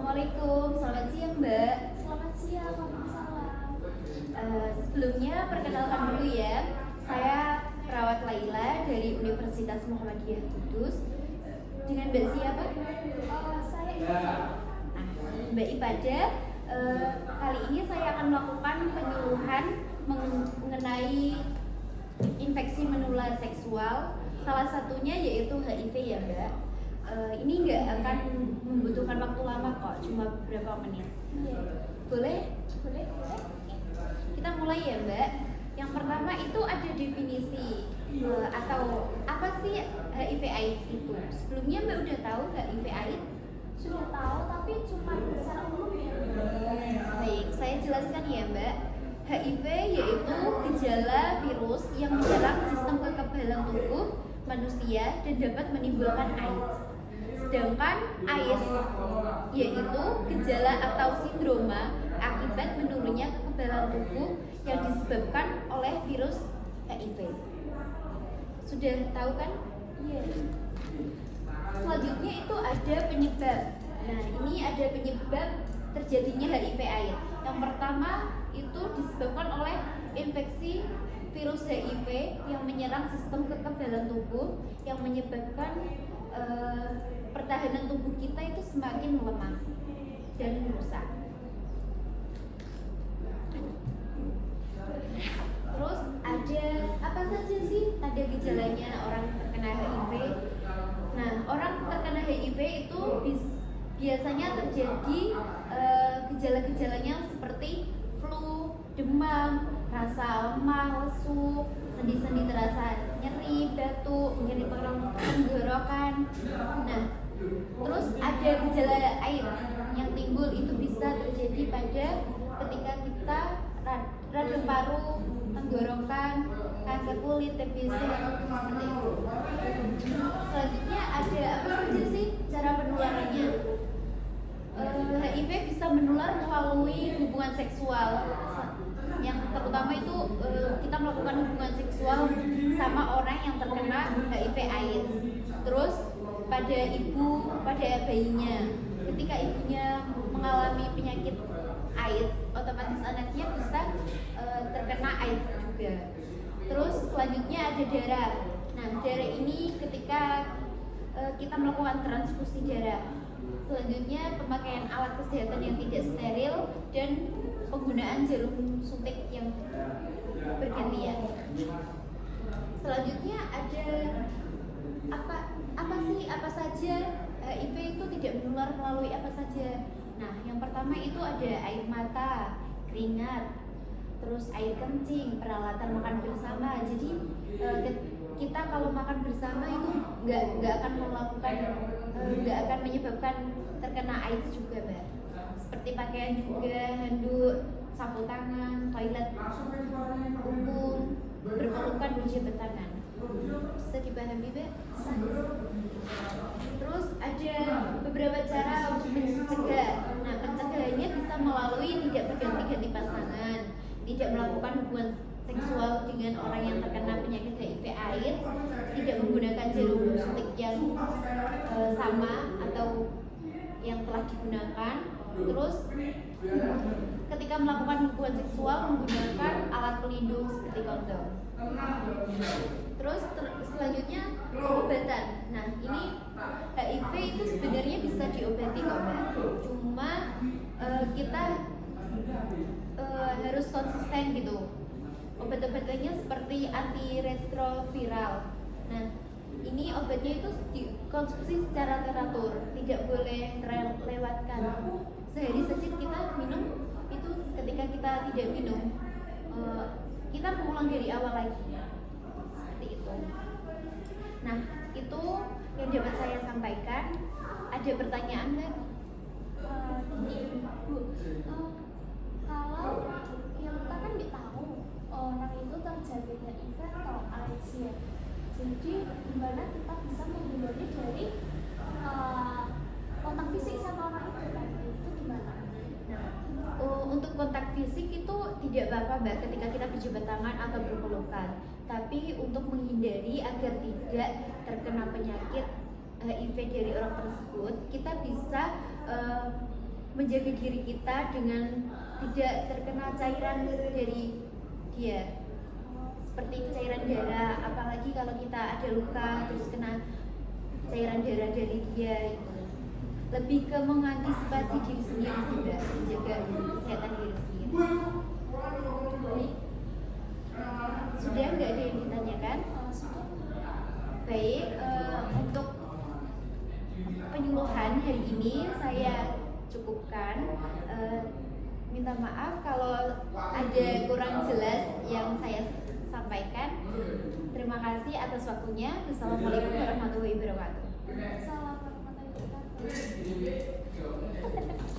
Assalamualaikum, selamat siang Mbak. Selamat siang, Waalaikumsalam. Sebelumnya perkenalkan dulu ya, saya perawat Laila dari Universitas Muhammadiyah Kudus. Dengan Mbak siapa? Saya Mbak Ipada. Kali ini saya akan melakukan penyuluhan mengenai infeksi menular seksual. Salah satunya yaitu HIV ya Mbak. Ini nggak akan membutuhkan waktu lama kok, cuma beberapa menit. Boleh? boleh. Kita mulai ya Mbak. Yang pertama itu ada definisi atau apa sih HIV/AIDS itu? Sebelumnya Mbak udah tahu HIV/AIDS? Sudah tahu, tapi cuma secara umum ya. Baik, saya jelaskan ya Mbak. HIV yaitu gejala virus yang menyerang sistem kekebalan tubuh manusia dan dapat menimbulkan AIDS. Sedangkan AIDS yaitu gejala atau sindroma akibat menurunnya kekebalan tubuh yang disebabkan oleh virus HIV. Sudah tahu kan? Iya. Selanjutnya itu ada penyebab. Nah, ini ada penyebab terjadinya HIV/AIDS. Yang pertama itu disebabkan oleh infeksi virus HIV yang menyerang sistem kekebalan tubuh yang menyebabkan pertahanan tubuh kita itu semakin melemah dan rusak. Terus ada apa saja sih tanda gejalanya orang terkena HIV? Nah, orang terkena HIV itu biasanya terjadi gejala-gejalanya seperti flu, demam, rasa lemah, lesu, sendi-sendi terasa nyeri, batuk, nyeri tenggorokan. Nah, terus ada gejala AIDS yang timbul itu bisa terjadi pada ketika kita radang paru, tenggorokan, kanker kulit, TBC, seperti itu. Selanjutnya ada apa saja sih cara penularannya? HIV bisa menular melalui hubungan seksual. Yang terutama itu kita melakukan hubungan seksual sama orang yang terkena HIV/AIDS. Terus pada ibu, pada bayinya, ketika ibunya mengalami penyakit AIDS, otomatis anaknya bisa terkena AIDS juga. Terus selanjutnya ada darah. Nah, darah ini ketika kita melakukan transfusi darah. Selanjutnya pemakaian alat kesehatan yang tidak steril dan penggunaan jarum suntik yang bergantian. Selanjutnya ada apa saja HIV itu tidak menular melalui apa saja. Nah, yang pertama itu ada air mata, keringat, terus air kencing, peralatan makan bersama. Jadi kita kalau makan bersama itu nggak akan menyebabkan terkena AIDS juga, Mbak. Seperti pakaian juga, handuk, sapu tangan, toilet umum, berpelukan, berjabat tangan. Bisa dipahami, Mbak? Terus ada beberapa cara untuk mencegah. Nah, pencegahannya bisa melalui tidak berganti-ganti pasangan, tidak melakukan hubungan seksual dengan orang yang terkena penyakit HIV/AIDS, tidak menggunakan jarum suntik yang sama atau yang telah digunakan. Terus ketika melakukan hubungan seksual menggunakan alat pelindung seperti kondom. Terus selanjutnya pengobatan. Nah, ini HIV itu sebenarnya bisa diobati kok Mbak. Cuma kita harus konsisten gitu. Obat-obatannya seperti antiretroviral. Nah, ini obatnya itu dikonsumsi secara teratur, tidak boleh terlewatkan. Sehari saja kita minum, itu ketika kita tidak minum, kita mengulang dari awal lagi. Seperti itu. Nah, itu yang dapat saya sampaikan. Ada pertanyaan nggak? Bu, kalau yang kita kan nggak tahu orang itu terjadi HIV atau AIDS ya. Jadi gimana kita bisa menghindari dari kontak fisik sama orang itu gimana? Untuk kontak fisik itu tidak apa-apa Mbak ketika kita berjabat tangan atau berpelukan. Tapi untuk menghindari agar tidak terkena penyakit HIV dari orang tersebut, kita bisa menjaga diri kita dengan tidak terkena cairan dari dia, seperti cairan darah, apalagi kalau kita ada luka terus kena cairan darah dari dia. Lebih ke mengantisipasi diri sendiri juga, menjaga kesehatan diri sendiri. Baik. Sudah nggak ada yang ditanyakan? Sudah. Baik, untuk penyuluhan hari ini saya cukupkan. Minta maaf kalau ada kurang jelas yang saya sampaikan. Terima kasih atas waktunya. Wassalamualaikum warahmatullahi wabarakatuh. Salam warahmatullahi wabarakatuh.